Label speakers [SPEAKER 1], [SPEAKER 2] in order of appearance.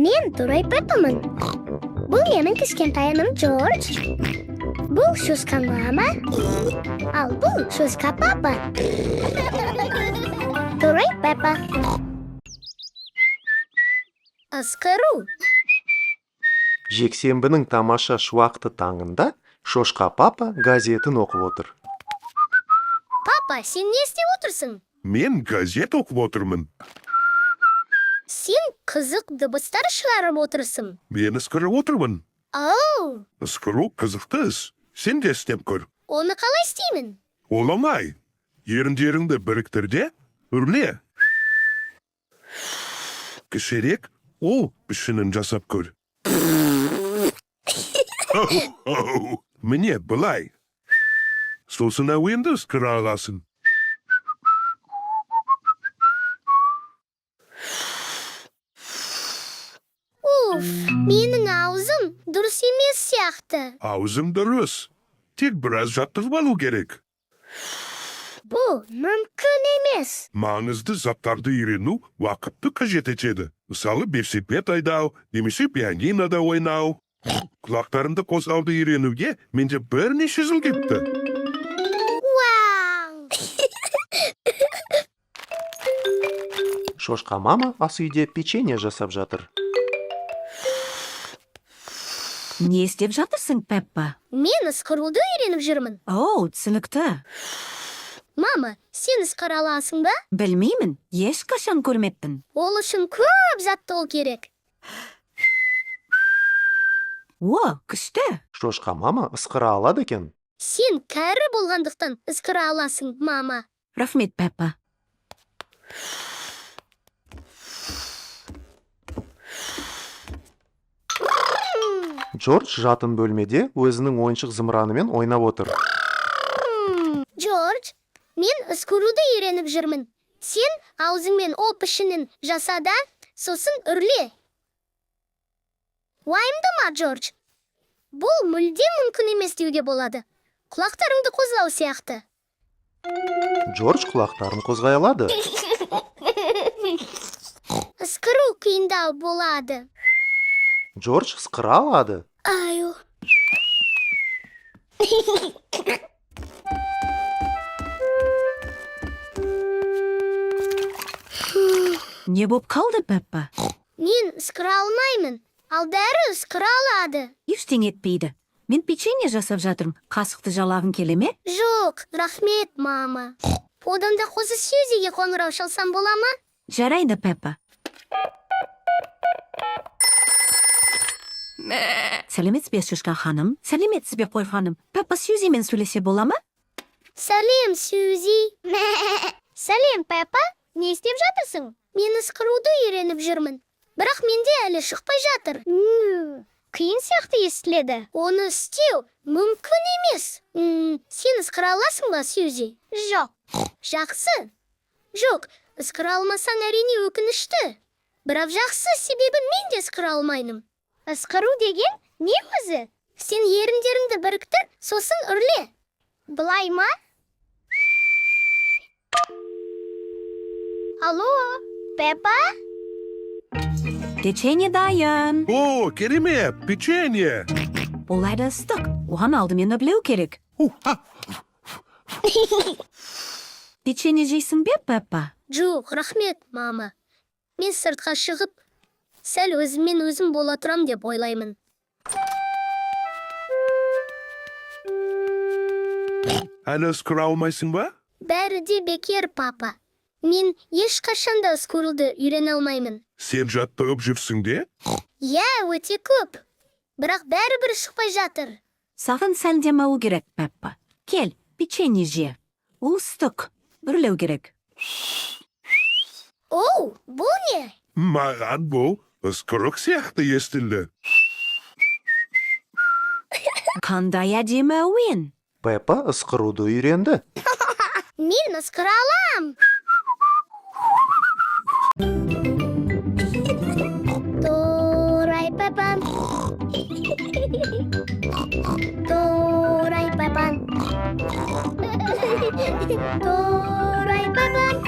[SPEAKER 1] Men Turay Peppa'mın. Bu yemin kichkintoyim George. Bu Shuzka mama. Al bu Shuzka papa. Turay Peppa. Ысқыру.
[SPEAKER 2] Жексенбінің тамаша шуақты таңында Шошқа папа газетін оқып отыр.
[SPEAKER 1] Папа, сен не істеп отырсың?
[SPEAKER 3] Мен газет оқып отырмын.
[SPEAKER 1] Сен қызық дыбыстар шығарып отырсың.
[SPEAKER 3] Мен ысқырып отырмын.
[SPEAKER 1] Ау,
[SPEAKER 3] Ысқыру қызықты іс. Сен де істеп көр.
[SPEAKER 1] оны қалай істеймін?
[SPEAKER 3] Ол оңай. Еріндеріңді біріктір де үрле. Кішірек ол пішінін жасап көр. Міне былай. Сосын әуенді ысқыра аласың.
[SPEAKER 1] Уф, менің аузым дұрыс емес сияқты.
[SPEAKER 3] Аузың дұрыс. Тек біраз жаттығып алу керек.
[SPEAKER 1] Бұл мүмкін емес.
[SPEAKER 3] Маңызды заттарды үйрену уақытты қажет етеді. Мысалы, велосипед айдау, немесе пианинода ойнау. Құлақтарымды қозғауды үйренуге менде бірнеше жыл кетті.
[SPEAKER 1] Вау!
[SPEAKER 2] Шошқа мама ас үйде печенье жасап жатыр.
[SPEAKER 4] Не істеп жатырсың, Пеппа?
[SPEAKER 1] Мен ысқыруды үйреніп жүрмін.
[SPEAKER 4] Оу, түсінікті.
[SPEAKER 1] Мама, сен ысқыра аласың ба?
[SPEAKER 4] Білмеймін, ешқашан көрмеппін.
[SPEAKER 1] Ол үшін көп заттау керек.
[SPEAKER 4] О, күшті.
[SPEAKER 2] Шошқа мама ысқыра алады екен.
[SPEAKER 1] Сен кәрі болғандықтан ысқыра аласың, мама.
[SPEAKER 4] Рахмет, Пеппа.
[SPEAKER 2] Джордж жатын бөлмеде өзінің ойыншық зымыранымен ойнап отыр.
[SPEAKER 1] Джордж, мен ысқыруды үйреніп жүрмін. Сен аузыңмен о пішінін жаса да, сосын үрле. Уайымды ма, Джордж? Бұл мүлдем мүмкін емес деуге болады. Құлақтарыңды қозғау сияқты.
[SPEAKER 2] Джордж құлақтарын қозғай алады.
[SPEAKER 1] Ысқыру қиындау болады.
[SPEAKER 2] Джордж ысқыра алады.
[SPEAKER 1] Аю.
[SPEAKER 4] Не боп қалды, Пеппа?
[SPEAKER 1] Мен ысқыра алмаймын. Ал бәрі ысқыра алады.
[SPEAKER 4] Ештеңе етпейді. Мен печенье жасап жатырмын. Қасықты жалағың келе ме?
[SPEAKER 1] Жоқ, рахмет, мама. Одан да қозы Сьюзиге қоңырау шалсам бола ма?
[SPEAKER 4] Жарайды, Пеппа. Сәлеметсіз бе, Шошқа ханым? Сәлеметсіз бе, қой ханым? Пеппа Сьюзимен сөйлесе бола ма?
[SPEAKER 1] Сәлем, Сьюзи. Сәлем, Пеппа. Не істеп жатырсың? Мен ысқыруды үйреніп жүрмін. Бірақ менде әлі шықпай жатыр. Қиын сияқты естіледі. Оны істеу мүмкін емес. Сен ысқыра аласың ба, Сьюзи? Жоқ. Жақсы. Жоқ, ысқыра алмасаң әрине өкінішті. Бірақ жақсы, себебі мен де ысқыра алмаймын. Ысқыру деген не өзі? Сен еріндеріңді біріктір, сосын үрле. Былай ма? Алло, Пеппа?
[SPEAKER 4] Печенье дайын.
[SPEAKER 3] О, керемет, печенье.
[SPEAKER 4] Олайда ыстық. Оған алдымен үрлеу керек. Печенье жейсің бе, Пеппа?
[SPEAKER 1] Жоқ, рахмет, мама. Мен сыртқа шығып, сәл өзіммен өзім бола тұрам деп ойлаймын.
[SPEAKER 3] Әлі ысқыра алмайсың ба?
[SPEAKER 1] Бәрі де бекер, папа. Мен ешқашанда ысқыруды үйрене алмаймын.
[SPEAKER 3] Сен жаттығып жүрсің де?
[SPEAKER 1] Иә, өте көп. Бірақ бәрібір шықпай жатыр.
[SPEAKER 4] Саған сәл демалу керек, Пеппа. Кел, печенье же. Ол ыстық. Үрлеу керек.
[SPEAKER 1] Оу, бұл не?
[SPEAKER 3] Маған бұл ысқырық сияқты естілді.
[SPEAKER 4] Қандай әдемі әуен.
[SPEAKER 2] Пеппа ысқыруды үйренді.
[SPEAKER 1] Мен ысқыра алам. Турай Пеппа. Турай Пеппа. Турай Пеппа.